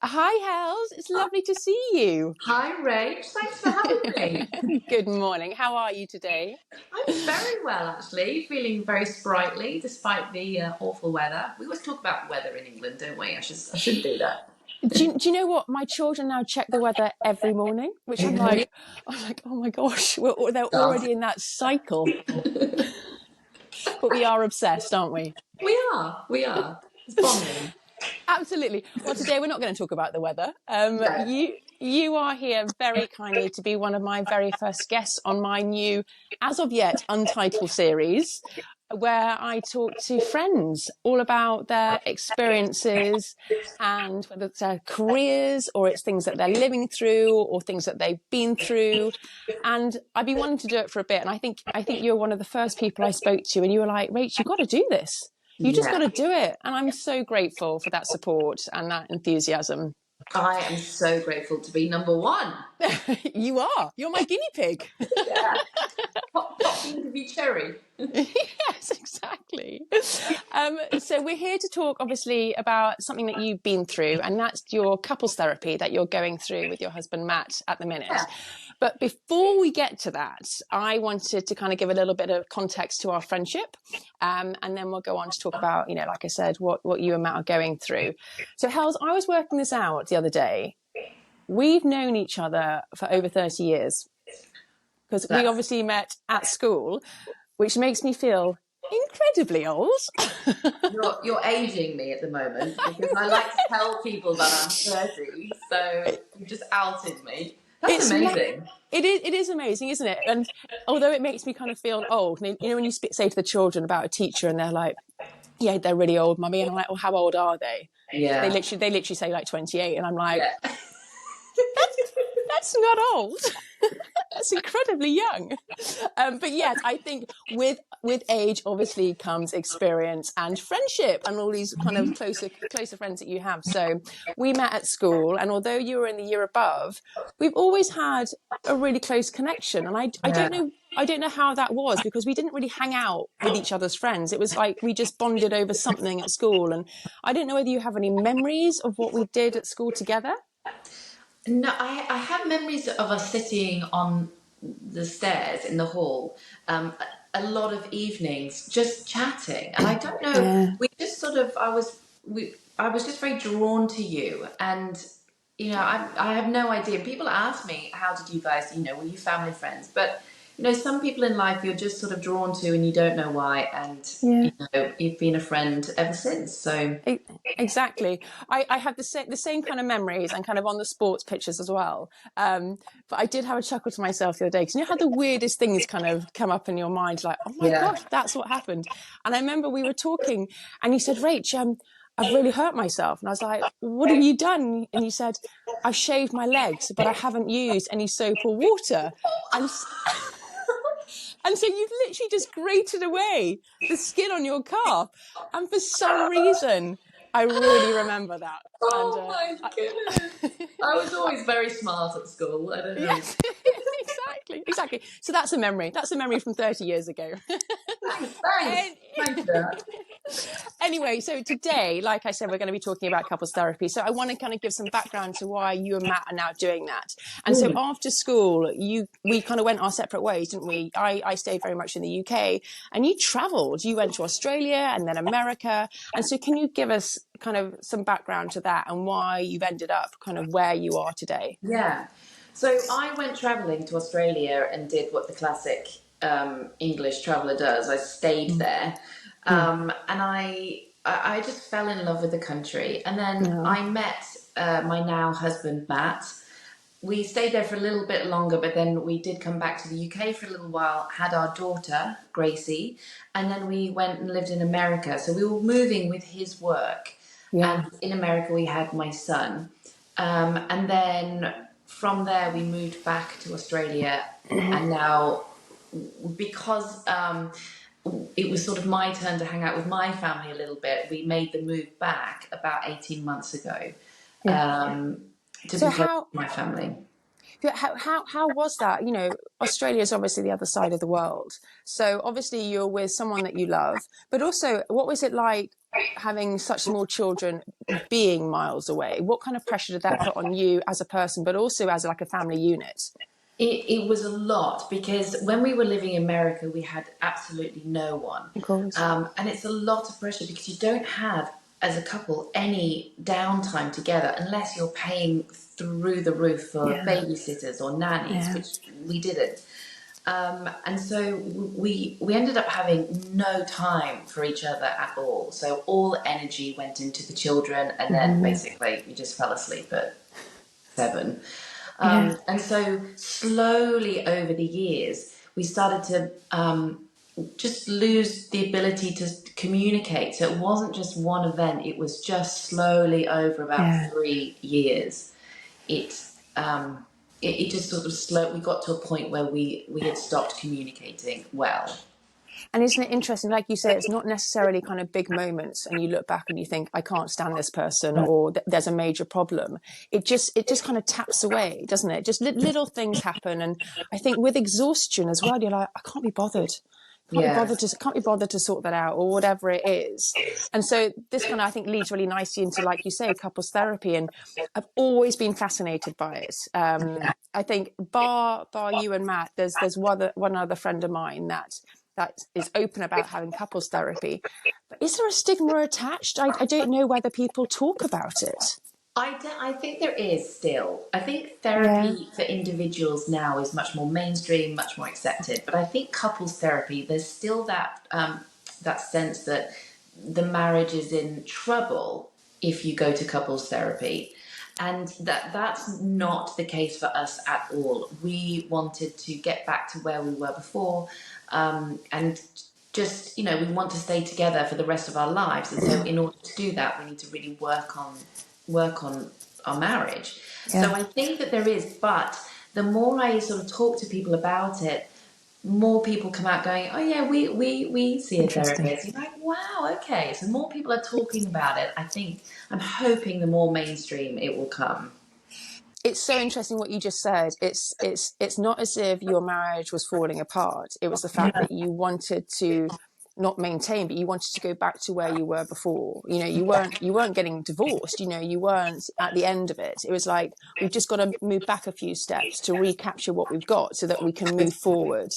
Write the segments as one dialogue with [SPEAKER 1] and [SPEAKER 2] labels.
[SPEAKER 1] Hi, Hels. It's lovely to see you.
[SPEAKER 2] Hi, Rach. Thanks for having me.
[SPEAKER 1] Good morning. How are you today?
[SPEAKER 2] I'm very well, actually. Feeling very sprightly despite the awful weather. We always talk about weather in England, don't we? I should do that.
[SPEAKER 1] Do you know what? My children now check the weather every morning, which I'm like, oh my gosh, they're
[SPEAKER 2] Start.
[SPEAKER 1] already in that cycle. But we are obsessed, aren't we?
[SPEAKER 2] We are. We are. It's bonding.
[SPEAKER 1] Absolutely. Well, today we're not going to talk about the weather.
[SPEAKER 2] No.
[SPEAKER 1] You are here very kindly to be one of my very first guests on my new, as of yet, untitled series, where I talk to friends all about their experiences and whether it's their careers or it's things that they're living through or things that they've been through. And I've been wanting to do it for a bit. And I think you're one of the first people I spoke to, and you were like, Rach, you've got to do this. You just got
[SPEAKER 2] Yeah.
[SPEAKER 1] to do it. And I'm so grateful for that support and that enthusiasm.
[SPEAKER 2] I am so grateful to be number one.
[SPEAKER 1] You are. You're my guinea pig.
[SPEAKER 2] Yeah. Pop the interview cherry.
[SPEAKER 1] Yes, exactly. So we're here to talk, obviously, about something that you've been through, and that's your couples therapy that you're going through with your husband, Matt, at the minute.
[SPEAKER 2] Yeah.
[SPEAKER 1] But before we get to that, I wanted to kind of give a little bit of context to our friendship. And then we'll go on to talk about, like I said, what you and Matt are going through. So, Hels, I was working this out the other day. We've known each other for over 30 years because we obviously met at school, which makes me feel incredibly old.
[SPEAKER 2] You're aging me at the moment because I like to tell people that I'm 30, so you just outed me. That's amazing.
[SPEAKER 1] It is amazing, isn't it? And although it makes me kind of feel old, when you say to the children about a teacher and they're like, yeah, they're really old, mummy. And I'm like, well, how old are they?
[SPEAKER 2] Yeah.
[SPEAKER 1] They literally say like 28. And I'm like,
[SPEAKER 2] Yeah.
[SPEAKER 1] that's not old. That's incredibly young. But yes, I think with age obviously comes experience and friendship and all these kind of closer friends that you have. So we met at school, and although you were in the year above, we've always had a really close connection. And I don't know how that was, because we didn't really hang out with each other's friends. It was like we just bonded over something at school. And I don't know whether you have any memories of what we did at school together.
[SPEAKER 2] No, I have memories of us sitting on the stairs in the hall, a lot of evenings just chatting, and I don't know.
[SPEAKER 1] Yeah.
[SPEAKER 2] We just sort of, I was just very drawn to you, and I have no idea. People ask me, how did you guys, were you family friends? But some people in life you're just sort of drawn to, and you don't know why, and you've been a friend ever since. So
[SPEAKER 1] exactly. I have the same kind of memories, and kind of on the sports pitches as well. But I did have a chuckle to myself the other day, because you know how the weirdest things kind of come up in your mind, like, oh my gosh, that's what happened. And I remember we were talking and you said, Rach, I've really hurt myself. And I was like, what have you done? And you said, I've shaved my legs, but I haven't used any soap or water. And so you've literally just grated away the skin on your calf. And for some reason, I really remember that.
[SPEAKER 2] Oh my goodness. I was always very smart at school. I don't know.
[SPEAKER 1] Yes, exactly. So that's a memory. That's a memory from 30 years ago.
[SPEAKER 2] Thanks, Dad.
[SPEAKER 1] Anyway, so today, like I said, we're going to be talking about couples therapy. So I want to kind of give some background to why you and Matt are now doing that. And so after school, we kind of went our separate ways, didn't we? I stayed very much in the UK, and you traveled. You went to Australia and then America. And so can you give us kind of some background to that and why you've ended up kind of where you are today?
[SPEAKER 2] Yeah. So I went traveling to Australia and did what the classic English traveller does. I stayed there. And I just fell in love with the country. And then I met my now husband, Matt. We stayed there for a little bit longer, but then we did come back to the UK for a little while, had our daughter, Gracie, and then we went and lived in America. So we were moving with his work.
[SPEAKER 1] Yeah.
[SPEAKER 2] And in America, we had my son. And then from there, we moved back to Australia. And now, because it was sort of my turn to hang out with my family a little bit, we made the move back about 18 months ago to be with my family.
[SPEAKER 1] How was that? Australia is obviously the other side of the world. So obviously you're with someone that you love, but also what was it like having such small children being miles away? What kind of pressure did that put on you as a person, but also as like a family unit?
[SPEAKER 2] It was a lot because when we were living in America, we had absolutely no one.
[SPEAKER 1] Of course.
[SPEAKER 2] And it's a lot of pressure because you don't have, as a couple, any downtime together unless you're paying through the roof for babysitters or nannies, which we didn't. And so we ended up having no time for each other at all. So all energy went into the children, and then basically we just fell asleep at 7. And so slowly over the years, we started to just lose the ability to communicate. So it wasn't just one event, it was just slowly over about 3 years. It just sort of we got to a point where we had stopped communicating well.
[SPEAKER 1] And isn't it interesting, like you say, it's not necessarily kind of big moments and you look back and you think, I can't stand this person, or there's a major problem. It just kind of taps away, doesn't it? Just little things happen. And I think with exhaustion as well, you're like, I can't be bothered. Can't be bothered to sort that out, or whatever it is. And so this kind of, I think, leads really nicely into, like you say, couples therapy. And I've always been fascinated by it. I think bar you and Matt, there's one other friend of mine that is open about having couples therapy. But is there a stigma attached? I don't know whether people talk about it.
[SPEAKER 2] I think there is still. I think therapy for individuals now is much more mainstream, much more accepted. But I think couples therapy, there's still that that sense that the marriage is in trouble if you go to couples therapy. And that's not the case for us at all. We wanted to get back to where we were before, and just, we want to stay together for the rest of our lives. And so in order to do that, we need to really work on our marriage. So I think that there is, but the more I sort of talk to people about it, more people come out going, oh yeah, we see a therapist. You're like, wow, okay. So more people are talking about it. I'm hoping the more mainstream it will come.
[SPEAKER 1] It's so interesting what you just said. It's not as if your marriage was falling apart. It was the fact that you wanted to not maintain, but you wanted to go back to where you were before. You weren't getting divorced. You weren't at the end of it. It was like, we've just got to move back a few steps to recapture what we've got so that we can move forward.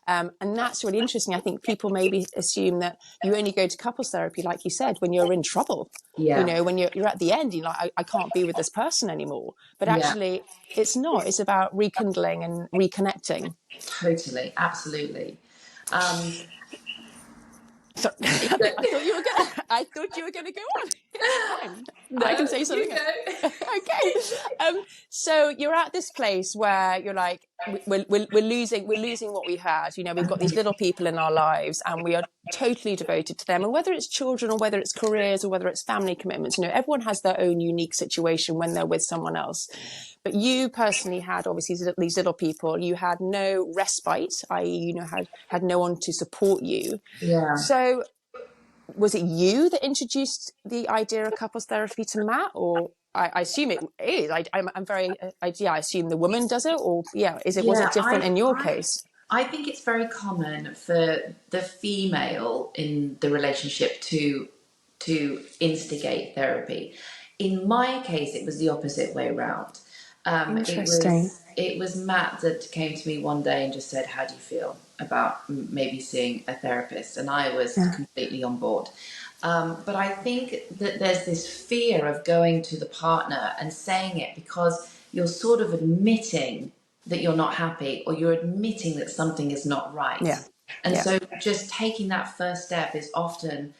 [SPEAKER 1] And that's really interesting. I think people maybe assume that you only go to couples therapy, like you said, when you're in trouble. When you're at the end, you're like, I can't be with this person anymore. But actually, it's not. It's about rekindling and reconnecting.
[SPEAKER 2] Totally, absolutely.
[SPEAKER 1] So, I thought you were gonna go on. It's fine. No, I can say something. Okay. So you're at this place where you're like, we're losing what we had. We've got these little people in our lives, and we are totally devoted to them. And whether it's children, or whether it's careers, or whether it's family commitments, everyone has their own unique situation when they're with someone else. But you personally had, obviously, these little people. You had no respite, i.e., had no one to support you.
[SPEAKER 2] Yeah.
[SPEAKER 1] So was it you that introduced the idea of couples therapy to Matt, or I assume it is. I assume the woman does it, or was it different in your case?
[SPEAKER 2] I think it's very common for the female in the relationship to instigate therapy. In my case, it was the opposite way around.
[SPEAKER 1] Interesting.
[SPEAKER 2] It was Matt that came to me one day and just said, how do you feel about maybe seeing a therapist? And I was completely on board. But I think that there's this fear of going to the partner and saying it, because you're sort of admitting that you're not happy, or you're admitting that something is not right. So just taking that first step is often,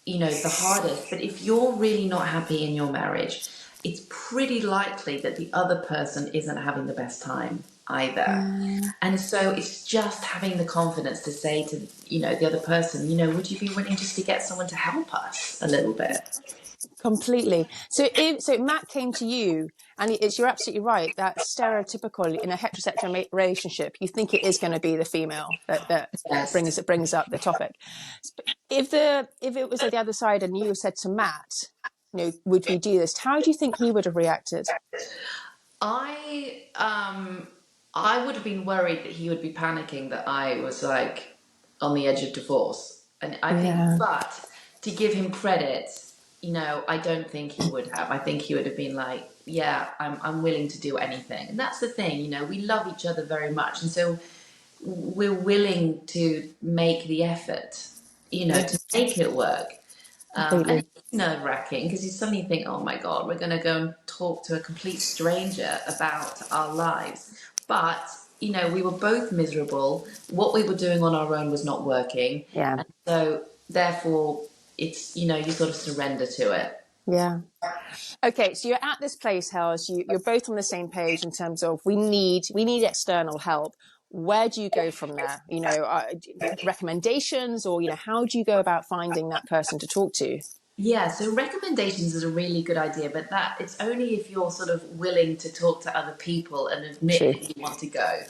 [SPEAKER 2] the hardest. But if you're really not happy in your marriage, it's pretty likely that the other person isn't having the best time either. And so it's just having the confidence to say to, the other person, would you be willing just to get someone to help us a little bit?
[SPEAKER 1] Completely. So Matt came to you, and you're absolutely right. That's stereotypical in a heterosexual relationship. You think it is going to be the female that brings up the topic. If it was at the other side and you said to Matt, would we do this? How do you think he would have reacted?
[SPEAKER 2] I would have been worried that he would be panicking that I was like on the edge of divorce. And I think, but to give him credit, I don't think he would have. I think he would have been like, yeah, I'm willing to do anything. And that's the thing, we love each other very much. And so we're willing to make the effort, to make it work. And
[SPEAKER 1] Completely.
[SPEAKER 2] it's nerve wracking because you suddenly think, oh my God, we're going to go and talk to a complete stranger about our lives. But, we were both miserable. What we were doing on our own was not working.
[SPEAKER 1] Yeah.
[SPEAKER 2] And so, therefore, it's, you sort of surrender to it.
[SPEAKER 1] Yeah. Okay, so you're at this place, Hels. You're both on the same page in terms of we need external help. Where do you go from there? Recommendations, or how do you go about finding that person to talk to?
[SPEAKER 2] Yeah, so recommendations is a really good idea, but that it's only if you're sort of willing to talk to other people and admit
[SPEAKER 1] True.
[SPEAKER 2] that you want to go.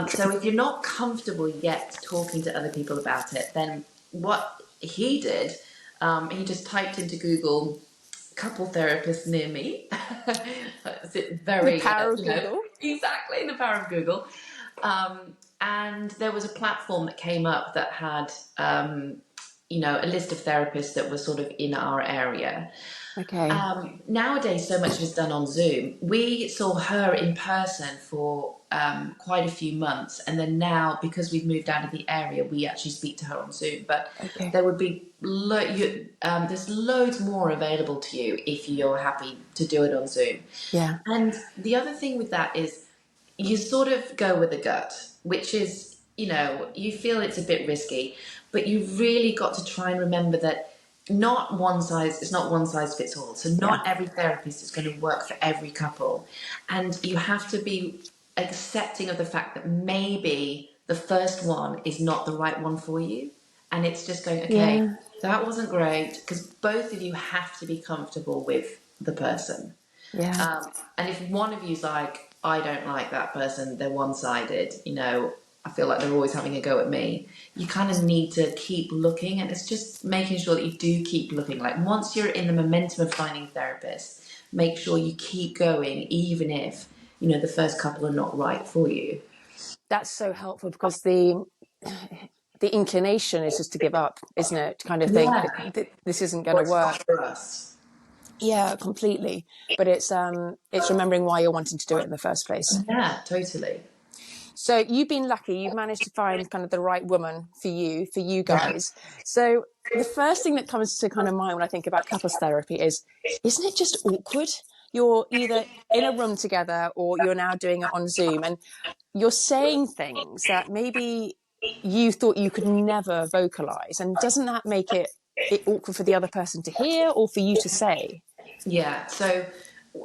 [SPEAKER 2] So if you're not comfortable yet talking to other people about it, then what he did, he just typed into Google couple therapists near me. It's
[SPEAKER 1] The
[SPEAKER 2] very,
[SPEAKER 1] power of Google.
[SPEAKER 2] exactly the power of Google. And there was a platform that came up that had, a list of therapists that were sort of in our area.
[SPEAKER 1] Okay.
[SPEAKER 2] Nowadays, so much is done on Zoom. We saw her in person for quite a few months, and then now, because we've moved out of the area, we actually speak to her on Zoom. But
[SPEAKER 1] Okay.
[SPEAKER 2] there would be there's loads more available to you if you're happy to do it on Zoom.
[SPEAKER 1] Yeah.
[SPEAKER 2] And the other thing with that is you sort of go with the gut, which is, you feel it's a bit risky, but you've really got to try and remember that it's not one size fits all. So not every therapist is going to work for every couple. And you have to be accepting of the fact that maybe the first one is not the right one for you. And it's just going, okay,
[SPEAKER 1] Yeah.
[SPEAKER 2] that wasn't great, because both of you have to be comfortable with the person.
[SPEAKER 1] Yeah.
[SPEAKER 2] And if one of you's like, I don't like that person, they're one-sided, I feel like they're always having a go at me, you kind of need to keep looking. And it's just making sure that you do keep looking. Like, once you're in the momentum of finding therapists, make sure you keep going, even if, the first couple are not right for you.
[SPEAKER 1] That's so helpful, because the inclination is just to give up, isn't it? To kind of think
[SPEAKER 2] Yeah.
[SPEAKER 1] that this isn't going
[SPEAKER 2] Or
[SPEAKER 1] to
[SPEAKER 2] it's not
[SPEAKER 1] work.
[SPEAKER 2] for us.
[SPEAKER 1] Yeah, completely. But it's remembering why you're wanting to do it in the first place.
[SPEAKER 2] Yeah, totally.
[SPEAKER 1] So you've been lucky. You've managed to find kind of the right woman for you
[SPEAKER 2] Yeah.
[SPEAKER 1] guys. So the first thing that comes to kind of mind when I think about couples therapy is, isn't it just awkward? You're either in a room together or you're now doing it on Zoom, and you're saying things that maybe you thought you could never vocalize. And doesn't that make it awkward for the other person to hear or for you to say?
[SPEAKER 2] Yeah. So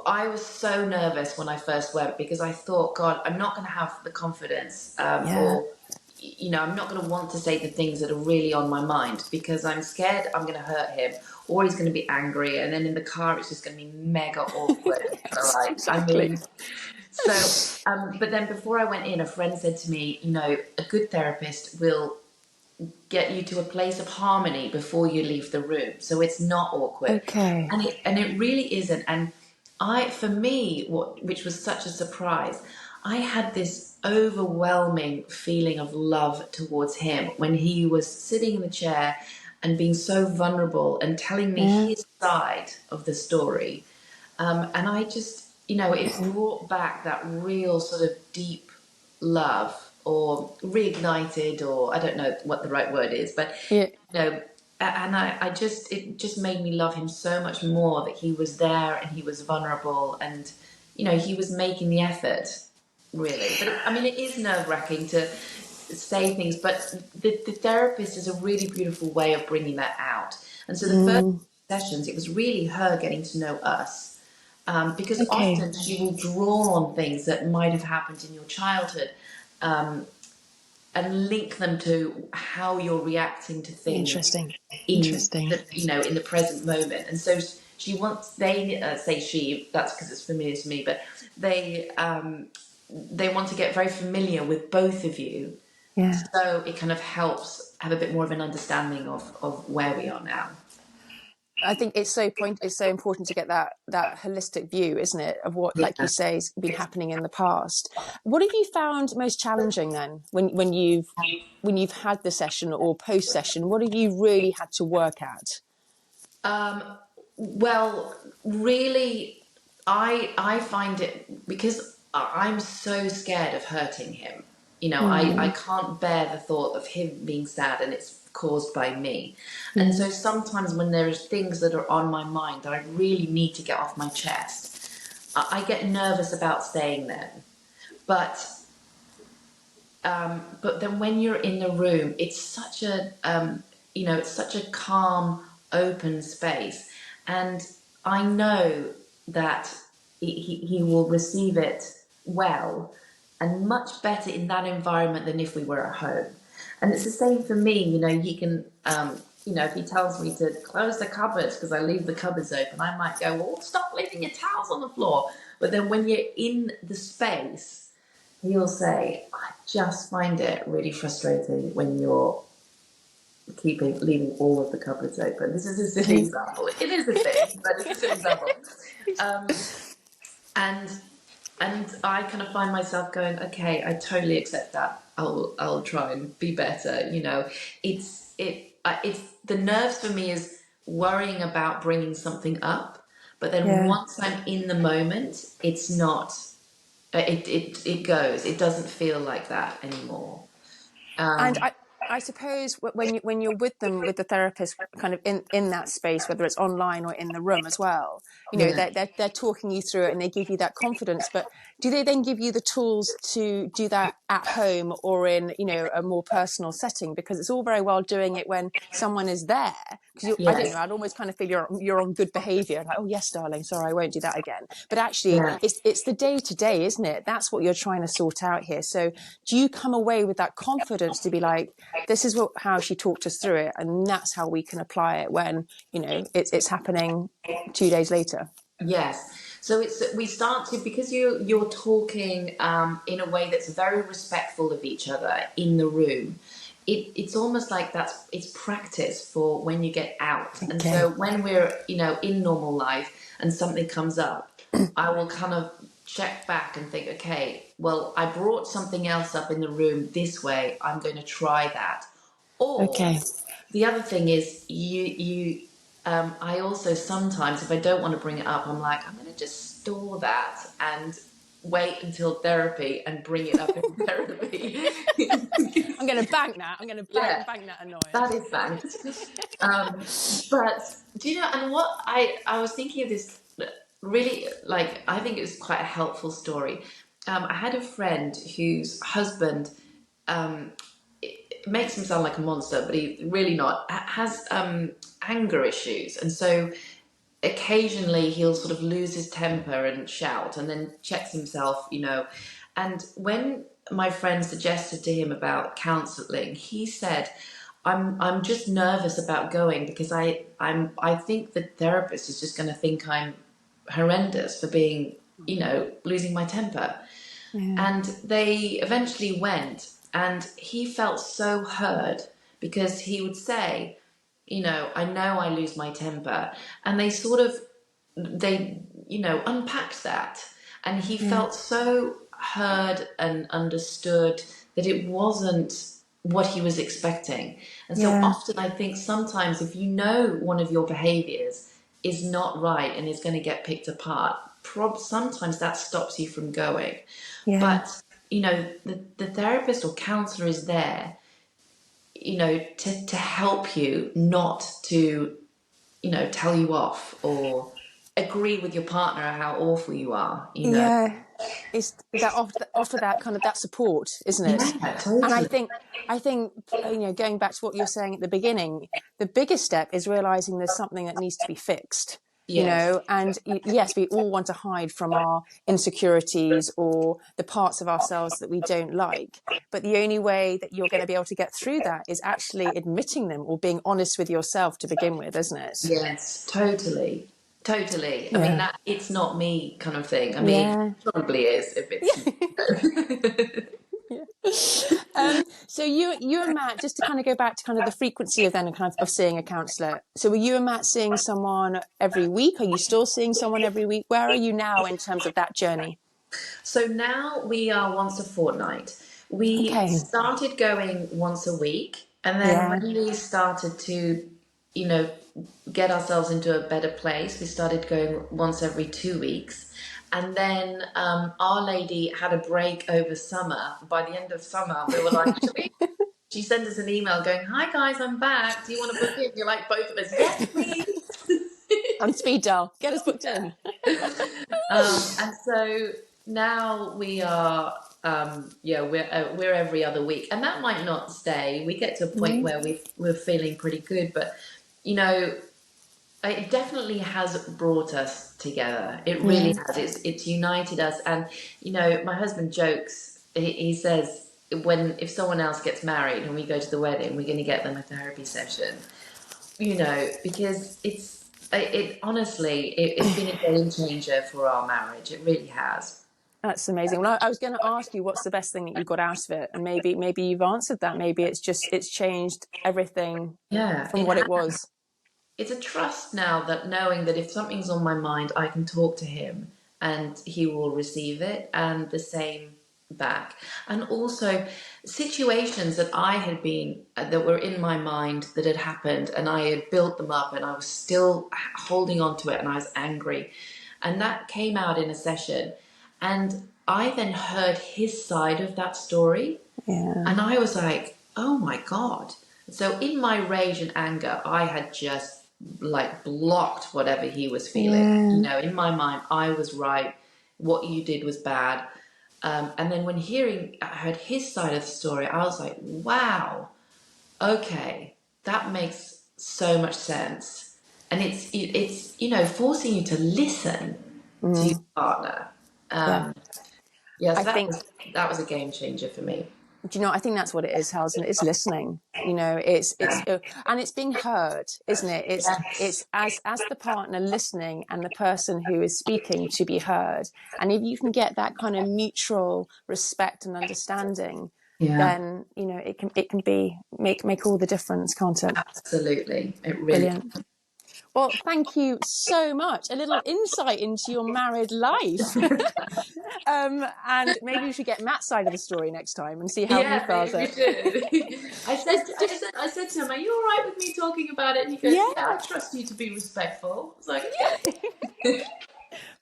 [SPEAKER 2] I was so nervous when I first went, because I thought, God, I'm not going to have the confidence,
[SPEAKER 1] Yeah,
[SPEAKER 2] or, I'm not going to want to say the things that are really on my mind, because I'm scared I'm going to hurt him, or he's going to be angry. And then in the car, it's just going to be mega awkward.
[SPEAKER 1] yes,
[SPEAKER 2] Like, I
[SPEAKER 1] exactly.
[SPEAKER 2] mean, so, but then before I went in, a friend said to me, a good therapist will get you to a place of harmony before you leave the room, so it's not awkward.
[SPEAKER 1] Okay.
[SPEAKER 2] And it really isn't. And for me, which was such a surprise, I had this overwhelming feeling of love towards him when he was sitting in the chair and being so vulnerable and telling me
[SPEAKER 1] Yeah.
[SPEAKER 2] his side of the story. And I just, it brought back that real sort of deep love, or reignited, or I don't know what the right word is, but,
[SPEAKER 1] Yeah.
[SPEAKER 2] and it just made me love him so much more, that he was there and he was vulnerable, and, he was making the effort, really. But I mean, it is nerve wracking to say things, but the therapist is a really beautiful way of bringing that out. And so the first sessions, it was really her getting to know us. Because
[SPEAKER 1] Okay.
[SPEAKER 2] often she will draw on things that might have happened in your childhood, and link them to how you're reacting to things
[SPEAKER 1] Interesting.
[SPEAKER 2] in
[SPEAKER 1] Interesting.
[SPEAKER 2] in the present moment. And so she wants, they say she, that's because it's familiar to me, but they want to get very familiar with both of you,
[SPEAKER 1] Yeah.
[SPEAKER 2] so it kind of helps have a bit more of an understanding of where we are now.
[SPEAKER 1] I think it's so important to get that holistic view, isn't it, of what, like you
[SPEAKER 2] Yeah.
[SPEAKER 1] say, has been happening in the past. What have you found most challenging then, when you've had the session or post session? What have you really had to work at?
[SPEAKER 2] Um, well, really, I find it because I'm so scared of hurting him. You know, I
[SPEAKER 1] Mm,
[SPEAKER 2] can't bear the thought of him being sad and it's caused by me. And
[SPEAKER 1] mm,
[SPEAKER 2] so sometimes when there's things that are on my mind that I really need to get off my chest, I get nervous about saying them. But but then when you're in the room, it's such a it's such a calm, open space, and I know that he will receive it well and much better in that environment than if we were at home. And it's the same for me. You know, he can. If he tells me to close the cupboards because I leave the cupboards open, I might go, "Well, stop leaving your towels on the floor." But then when you're in the space, he'll say, I just find it really frustrating when you're leaving all of the cupboards open. This is a silly
[SPEAKER 1] mm.
[SPEAKER 2] example. It is a thing, but it's a silly example. Um, and and I kind of find myself going, okay, I totally accept that. I'll try and be better. You know, it's the nerves for me is worrying about bringing something up, but then
[SPEAKER 1] Yeah.
[SPEAKER 2] once I'm in the moment, it's not. It goes. It doesn't feel like that anymore.
[SPEAKER 1] And
[SPEAKER 2] Um,
[SPEAKER 1] I suppose when you're with them, with the therapist, kind of in that space, whether it's online or in the room as well,
[SPEAKER 2] yeah,
[SPEAKER 1] they're talking you through it and they give you that confidence. But do they then give you the tools to do that at home or in a more personal setting? Because it's all very well doing it when someone is there. Because I don't know,
[SPEAKER 2] yes,
[SPEAKER 1] I'd almost kind of feel you're on good behaviour, like, oh yes, darling, sorry, I won't do that again. But actually,
[SPEAKER 2] yeah,
[SPEAKER 1] it's the day to day, isn't it? That's what you're trying to sort out here. So do you come away with that confidence to be like, this is how she talked us through it, and that's how we can apply it when it's happening 2 days later?
[SPEAKER 2] yes. So we start to because you're talking in a way that's very respectful of each other in the room. It's almost like it's practice for when you get out. And
[SPEAKER 1] Okay.
[SPEAKER 2] so when we're in normal life and something comes up, I will kind of check back and think, okay, well, I brought something else up in the room this way. I'm going to try that. Or
[SPEAKER 1] Okay.
[SPEAKER 2] the other thing is I also sometimes, if I don't want to bring it up, I'm like, I'm going to just store that and wait until therapy and bring it up in therapy.
[SPEAKER 1] I'm going to bank that. I'm going to
[SPEAKER 2] Yeah,
[SPEAKER 1] bank that
[SPEAKER 2] that
[SPEAKER 1] annoyance.
[SPEAKER 2] is banked. But do you know, and what I was thinking of this really, like, I think it was quite a helpful story. I had a friend whose husband, um, it makes him sound like a monster, but he's really not, has anger issues. And so occasionally he'll sort of lose his temper and shout and then checks himself, And when my friend suggested to him about counselling, he said, I'm just nervous about going because I think the therapist is just going to think I'm horrendous for being, losing my temper.
[SPEAKER 1] Yeah.
[SPEAKER 2] And they eventually went, and he felt so heard because he would say, I know I lose my temper. And they unpacked that. And he
[SPEAKER 1] Yeah.
[SPEAKER 2] felt so heard and understood that it wasn't what he was expecting. And so
[SPEAKER 1] Yeah.
[SPEAKER 2] often I think sometimes if you know one of your behaviors is not right and is going to get picked apart, sometimes that stops you from going.
[SPEAKER 1] Yeah.
[SPEAKER 2] But the therapist or counselor is there, to help you, not to, tell you off or agree with your partner how awful you are.
[SPEAKER 1] Yeah. It's that offer that kind of that support, isn't it?
[SPEAKER 2] Yeah,
[SPEAKER 1] And I
[SPEAKER 2] totally.
[SPEAKER 1] think I think going back to what you were saying at the beginning, the biggest step is realizing there's something that needs to be fixed.
[SPEAKER 2] Yes.
[SPEAKER 1] And yes, we all want to hide from our insecurities or the parts of ourselves that we don't like. But the only way that you're going to be able to get through that is actually admitting them or being honest with yourself to begin with, isn't it?
[SPEAKER 2] Yes, totally. Totally. I mean,
[SPEAKER 1] Yeah.
[SPEAKER 2] that it's not me kind of thing. I mean,
[SPEAKER 1] Yeah.
[SPEAKER 2] it probably is if it's.
[SPEAKER 1] Yeah. So you and Matt, just to kind of go back to kind of the frequency of then kind of seeing a counsellor. So were you and Matt seeing someone every week? Are you still seeing someone every week? Where are you now in terms of that journey?
[SPEAKER 2] So now we are once a fortnight. We
[SPEAKER 1] Okay.
[SPEAKER 2] started going once a week, and then
[SPEAKER 1] Yeah.
[SPEAKER 2] when we started to, you know, get ourselves into a better place, we started going once every 2 weeks. And then Our Lady had a break over summer. By the end of summer, we were like, should we? She sent us an email going, "Hi guys, I'm back. Do you want to book in?" You're like, both of us, yes, please.
[SPEAKER 1] On speed dial. Get us booked in.
[SPEAKER 2] And so now we are, we're every other week, and that might not stay. We get to a point where we're feeling pretty good, but you know, it definitely has brought us together. It really has. It's united us, and you know, my husband jokes. He says if someone else gets married and we go to the wedding, we're going to get them a therapy session. You know, because it honestly, it's been a game changer for our marriage. It really has.
[SPEAKER 1] That's amazing. Well, I was going to ask you what's the best thing that you got out of it, and maybe you've answered that. Maybe it's changed everything
[SPEAKER 2] Yeah,
[SPEAKER 1] from what it was.
[SPEAKER 2] it's a trust now, that knowing that if something's on my mind, I can talk to him and he will receive it, and the same back. And also situations that I had been that were in my mind that had happened, and I had built them up, and I was still holding on to it, and I was angry, and that came out in a session, and I then heard his side of that story.
[SPEAKER 1] Yeah.
[SPEAKER 2] And I was like, oh my God. So in my rage and anger, I had just like blocked whatever he was feeling.
[SPEAKER 1] Yeah.
[SPEAKER 2] You know, in my mind, I was right. What you did was bad. And then when I heard his side of the story, I was like, wow, okay, that makes so much sense. And it's you know, forcing you to listen to your partner.
[SPEAKER 1] Yeah.
[SPEAKER 2] Yeah,
[SPEAKER 1] I
[SPEAKER 2] so
[SPEAKER 1] think,
[SPEAKER 2] that was a game changer for me.
[SPEAKER 1] do you know, I think that's what it is, Helen. It's listening. You know, it's and it's being heard, isn't it? It's
[SPEAKER 2] Yes.
[SPEAKER 1] as the partner listening and the person who is speaking to be heard. And if you can get that kind of mutual respect and understanding,
[SPEAKER 2] Yeah.
[SPEAKER 1] then you know it can be make all the difference, can't it?
[SPEAKER 2] Absolutely. It really.
[SPEAKER 1] Brilliant. Well, thank you so much. A little insight into your married life. And maybe we should get Matt's side of the story next time and see how he
[SPEAKER 2] Yeah,
[SPEAKER 1] felt
[SPEAKER 2] maybe we
[SPEAKER 1] it.
[SPEAKER 2] should.
[SPEAKER 1] Just
[SPEAKER 2] I said to him, "Are you all right with me talking about it?" And he goes,
[SPEAKER 1] yeah,
[SPEAKER 2] "Yeah, I trust you to be respectful." I was like, "Okay."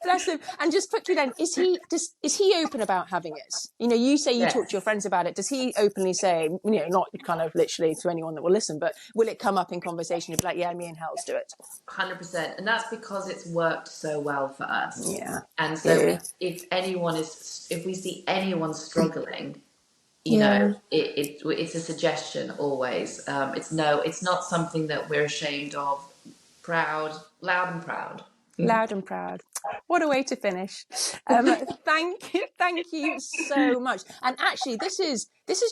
[SPEAKER 1] bless him. And just quickly then, is he open about having it? You know, you say you talk to your
[SPEAKER 2] Yes.
[SPEAKER 1] friends about it. Does he openly say, you know, not kind of literally to anyone that will listen, but will it come up in conversation? You'll be like, yeah, me and Hels do it.
[SPEAKER 2] 100%. And that's because it's worked so well for us.
[SPEAKER 1] Yeah.
[SPEAKER 2] And so
[SPEAKER 1] Yeah.
[SPEAKER 2] if we see anyone struggling, you
[SPEAKER 1] Yeah.
[SPEAKER 2] know, it's a suggestion always. It's not something that we're ashamed of. Proud, loud and proud.
[SPEAKER 1] Loud and proud. What a way to finish. Thank you so much. And actually, this is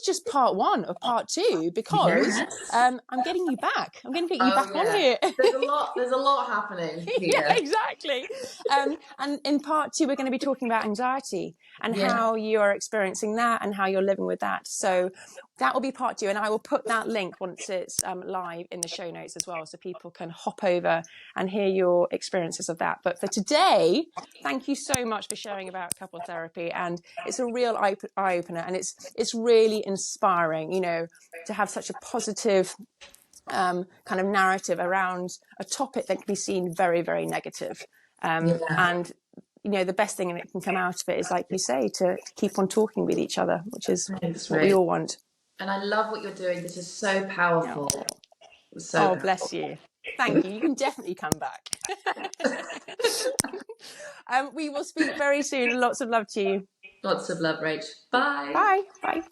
[SPEAKER 1] just part one of part two, because
[SPEAKER 2] Yes.
[SPEAKER 1] I'm getting you back. I'm going to get you
[SPEAKER 2] Oh
[SPEAKER 1] back on
[SPEAKER 2] yeah.
[SPEAKER 1] here.
[SPEAKER 2] There's a lot happening
[SPEAKER 1] Yeah,
[SPEAKER 2] here.
[SPEAKER 1] exactly. And in part two, we're going to be talking about anxiety and
[SPEAKER 2] Yeah.
[SPEAKER 1] how you are experiencing that and how you're living with that. So that will be part two. And I will put that link once it's live in the show notes as well, so people can hop over and hear your experiences of that. But for today, thank you so much for sharing about couple therapy. And it's a real eye opener, and it's really inspiring, you know, to have such a positive kind of narrative around a topic that can be seen very, very negative.
[SPEAKER 2] Yeah.
[SPEAKER 1] And, you know, the best thing that can come out of it is, like you say, to keep on talking with each other, which is
[SPEAKER 2] Thanks,
[SPEAKER 1] what we
[SPEAKER 2] Rach.
[SPEAKER 1] all want.
[SPEAKER 2] And I love what you're doing. This is so powerful.
[SPEAKER 1] Oh,
[SPEAKER 2] So
[SPEAKER 1] oh,
[SPEAKER 2] powerful.
[SPEAKER 1] bless you. Thank you. You can definitely come back. We will speak very soon. Lots of love to you.
[SPEAKER 2] Lots of love, Rach. Bye.
[SPEAKER 1] Bye. Bye.